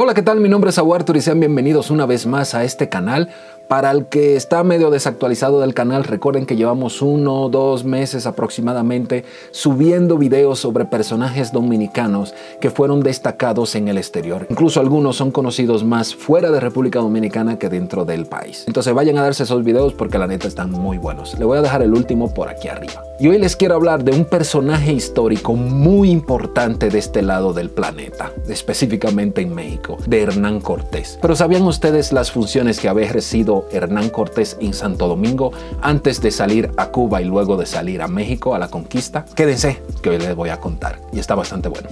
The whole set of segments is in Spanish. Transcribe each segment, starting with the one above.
Hola, ¿qué tal? Mi nombre es Abu Artur y sean bienvenidos una vez más a este canal. Para el que está medio desactualizado del canal, recuerden que llevamos 1 o 2 meses aproximadamente subiendo videos sobre personajes dominicanos que fueron destacados en el exterior. Incluso algunos son conocidos más fuera de República Dominicana que dentro del país. Entonces vayan a darse esos videos porque la neta están muy buenos. Le voy a dejar el último por aquí arriba. Y hoy les quiero hablar de un personaje histórico muy importante de este lado del planeta, específicamente en México, de Hernán Cortés. Pero ¿sabían ustedes las funciones que había ejercido Hernán Cortés en Santo Domingo antes de salir a Cuba y luego de salir a México a la conquista? Quédense, que hoy les voy a contar y está bastante bueno.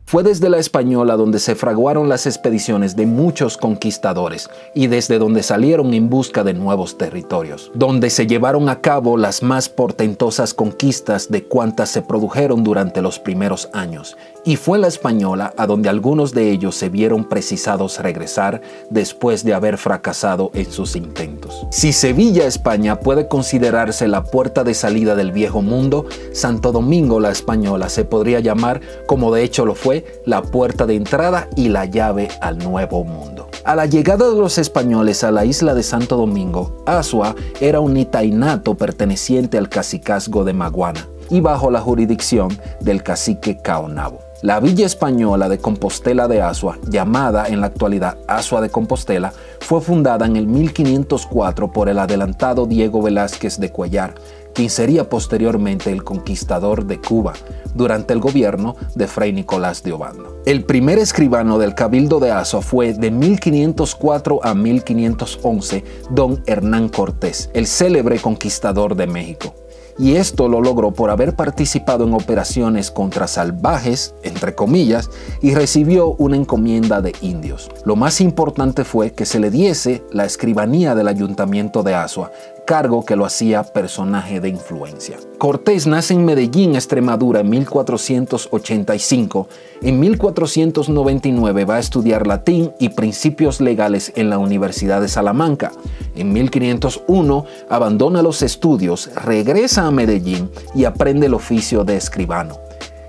Fue desde la Española donde se fraguaron las expediciones de muchos conquistadores y desde donde salieron en busca de nuevos territorios, donde se llevaron a cabo las más portentosas conquistas de cuantas se produjeron durante los primeros años. Y fue la Española a donde algunos de ellos se vieron precisados regresar después de haber fracasado en sus intentos. Si Sevilla, España, puede considerarse la puerta de salida del Viejo Mundo, Santo Domingo, la Española, se podría llamar, como de hecho lo fue, la puerta de entrada y la llave al Nuevo Mundo. A la llegada de los españoles a la isla de Santo Domingo, Azua era un itainato perteneciente al cacicazgo de Maguana y bajo la jurisdicción del cacique Caonabo. La villa española de Compostela de Azua, llamada en la actualidad Azua de Compostela, fue fundada en el 1504 por el adelantado Diego Velázquez de Cuellar, quien sería posteriormente el conquistador de Cuba durante el gobierno de Fray Nicolás de Obando. El primer escribano del Cabildo de Azua fue de 1504 a 1511 don Hernán Cortés, el célebre conquistador de México. Y esto lo logró por haber participado en operaciones contra salvajes, entre comillas, y recibió una encomienda de indios. Lo más importante fue que se le diese la escribanía del ayuntamiento de Azua, cargo que lo hacía personaje de influencia. Cortés nace en Medellín, Extremadura, en 1485. En 1499 va a estudiar latín y principios legales en la Universidad de Salamanca. En 1501 abandona los estudios, regresa a Medellín y aprende el oficio de escribano.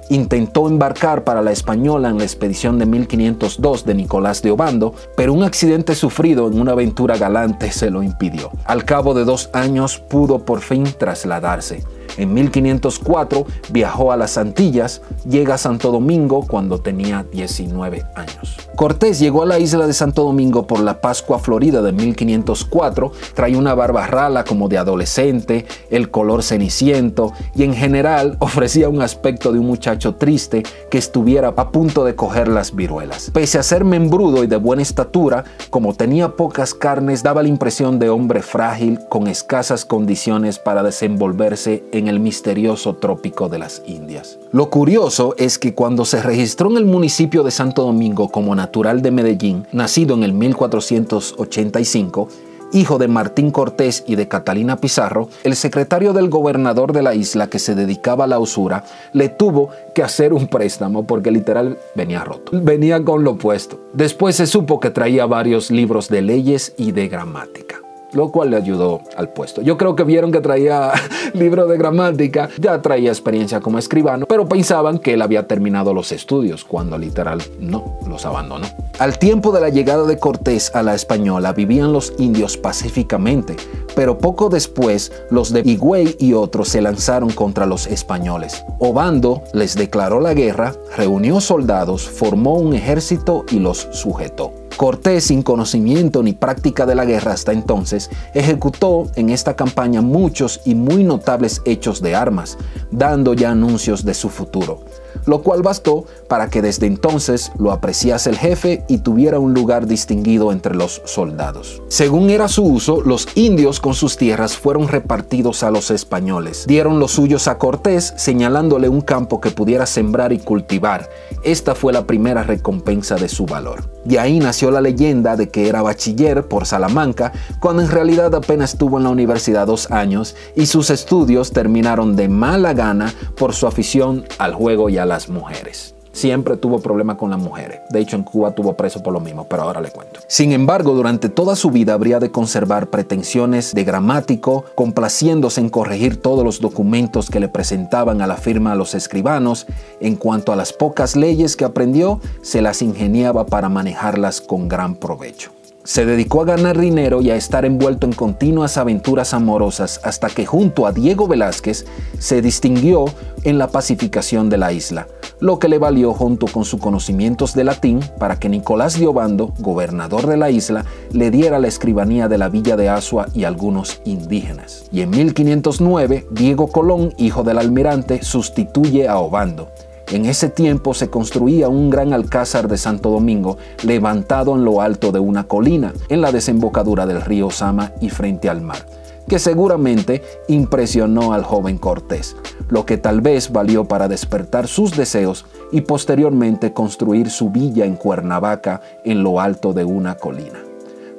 Intentó embarcar para la Española en la expedición de 1502 de Nicolás de Obando, pero un accidente sufrido en una aventura galante se lo impidió. Al cabo de 2 años pudo por fin trasladarse. En 1504 viajó a las Antillas, llega a Santo Domingo cuando tenía 19 años. Cortés llegó a la isla de Santo Domingo por la Pascua Florida de 1504, traía una barba rala como de adolescente, el color ceniciento y en general ofrecía un aspecto de un muchacho triste que estuviera a punto de coger las viruelas. Pese a ser membrudo y de buena estatura, como tenía pocas carnes, daba la impresión de hombre frágil con escasas condiciones para desenvolverse en el misterioso trópico de las Indias. Lo curioso es que cuando se registró en el municipio de Santo Domingo como natural de Medellín, nacido en el 1485, hijo de Martín Cortés y de Catalina Pizarro, el secretario del gobernador de la isla que se dedicaba a la usura le tuvo que hacer un préstamo porque literal venía roto. Venía con lo opuesto. Después se supo que traía varios libros de leyes y de gramática, lo cual le ayudó al puesto. Yo creo que vieron que traía libro de gramática, ya traía experiencia como escribano, pero pensaban que él había terminado los estudios, cuando literal no, los abandonó. Al tiempo de la llegada de Cortés a la Española vivían los indios pacíficamente, pero poco después los de Higüey y otros se lanzaron contra los españoles. Obando les declaró la guerra, reunió soldados, formó un ejército y los sujetó. Cortés, sin conocimiento ni práctica de la guerra hasta entonces, ejecutó en esta campaña muchos y muy notables hechos de armas, dando ya anuncios de su futuro, lo cual bastó para que desde entonces lo apreciase el jefe y tuviera un lugar distinguido entre los soldados. Según era su uso, los indios con sus tierras fueron repartidos a los españoles. Dieron los suyos a Cortés, señalándole un campo que pudiera sembrar y cultivar. Esta fue la primera recompensa de su valor. De ahí nació la leyenda de que era bachiller por Salamanca, cuando en realidad apenas estuvo en la universidad 2 años y sus estudios terminaron de mala gana por su afición al juego y a las mujeres. Siempre tuvo problemas con las mujeres. De hecho, en Cuba tuvo preso por lo mismo, pero ahora le cuento. Sin embargo, durante toda su vida habría de conservar pretensiones de gramático, complaciéndose en corregir todos los documentos que le presentaban a la firma los escribanos. En cuanto a las pocas leyes que aprendió, se las ingeniaba para manejarlas con gran provecho. Se dedicó a ganar dinero y a estar envuelto en continuas aventuras amorosas hasta que junto a Diego Velázquez se distinguió en la pacificación de la isla, lo que le valió junto con sus conocimientos de latín para que Nicolás de Obando, gobernador de la isla, le diera la escribanía de la villa de Azua y algunos indígenas. Y en 1509, Diego Colón, hijo del almirante, sustituye a Obando. En ese tiempo se construía un gran alcázar de Santo Domingo levantado en lo alto de una colina, en la desembocadura del río Sama y frente al mar, que seguramente impresionó al joven Cortés, lo que tal vez valió para despertar sus deseos y posteriormente construir su villa en Cuernavaca en lo alto de una colina,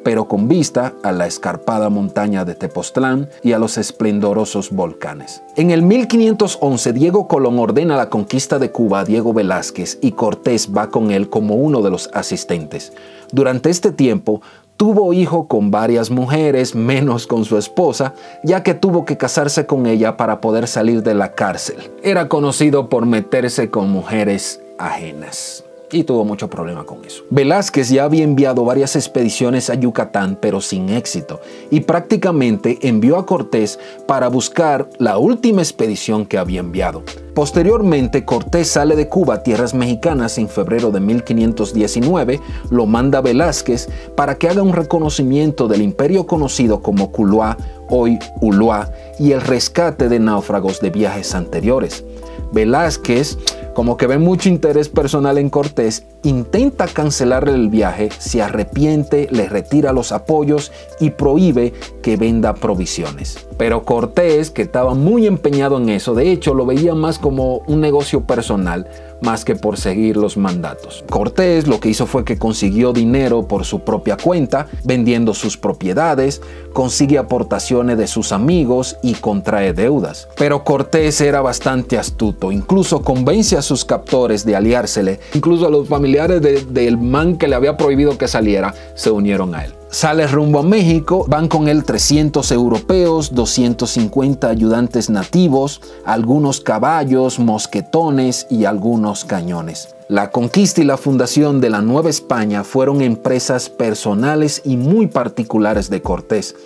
pero con vista a la escarpada montaña de Tepoztlán y a los esplendorosos volcanes. En el 1511, Diego Colón ordena la conquista de Cuba a Diego Velázquez y Cortés va con él como uno de los asistentes. Durante este tiempo, tuvo hijo con varias mujeres, menos con su esposa, ya que tuvo que casarse con ella para poder salir de la cárcel. Era conocido por meterse con mujeres ajenas. Y tuvo mucho problema con eso. Velázquez ya había enviado varias expediciones a Yucatán, pero sin éxito, y prácticamente envió a Cortés para buscar la última expedición que había enviado. Posteriormente, Cortés sale de Cuba a tierras mexicanas en febrero de 1519, lo manda a Velázquez para que haga un reconocimiento del imperio conocido como Culua, hoy Ulua, y el rescate de náufragos de viajes anteriores. Velázquez, como que ve mucho interés personal en Cortés, intenta cancelarle el viaje, se arrepiente, le retira los apoyos y prohíbe que venda provisiones. Pero Cortés, que estaba muy empeñado en eso, de hecho lo veía más como un negocio personal, más que por seguir los mandatos. Cortés lo que hizo fue que consiguió dinero por su propia cuenta, vendiendo sus propiedades, consigue aportaciones de sus amigos y contrae deudas. Pero Cortés era bastante astuto, incluso convence a sus captores de aliársele, incluso a los familiares del man que le había prohibido que saliera, se unieron a él. Sale rumbo a México, van con él 300 europeos, 250 ayudantes nativos, algunos caballos, mosquetones y algunos cañones. La conquista y la fundación de la Nueva España fueron empresas personales y muy particulares de Cortés.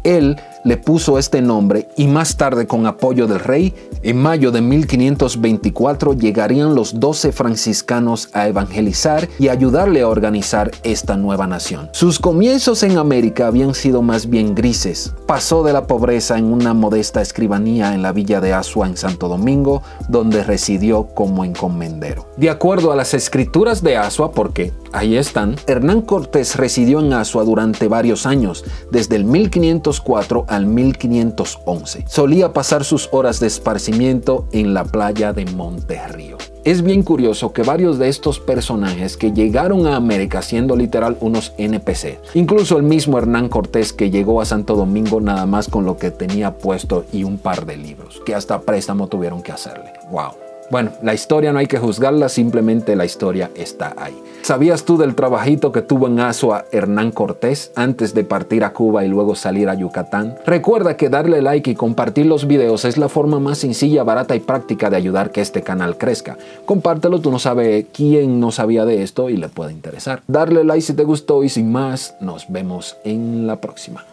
Él le puso este nombre y más tarde, con apoyo del rey, en mayo de 1524 llegarían los 12 franciscanos a evangelizar y ayudarle a organizar esta nueva nación. Sus comienzos en América habían sido más bien grises. Pasó de la pobreza en una modesta escribanía en la villa de Azua en Santo Domingo, donde residió como encomendero. De acuerdo a las escrituras de Azua, porque ahí están, Hernán Cortés residió en Azua durante varios años, desde el 1504 al 1511. Solía pasar sus horas de esparcimiento en la playa de Monterrío. Es bien curioso que varios de estos personajes que llegaron a América siendo literal unos NPC, incluso el mismo Hernán Cortés que llegó a Santo Domingo nada más con lo que tenía puesto y un par de libros, que hasta préstamo tuvieron que hacerle. ¡Wow! Bueno, la historia no hay que juzgarla, simplemente la historia está ahí. ¿Sabías tú del trabajito que tuvo en Azua Hernán Cortés antes de partir a Cuba y luego salir a Yucatán? Recuerda que darle like y compartir los videos es la forma más sencilla, barata y práctica de ayudar que este canal crezca. Compártelo, tú no sabes quién no sabía de esto y le puede interesar. Darle like si te gustó y sin más, nos vemos en la próxima.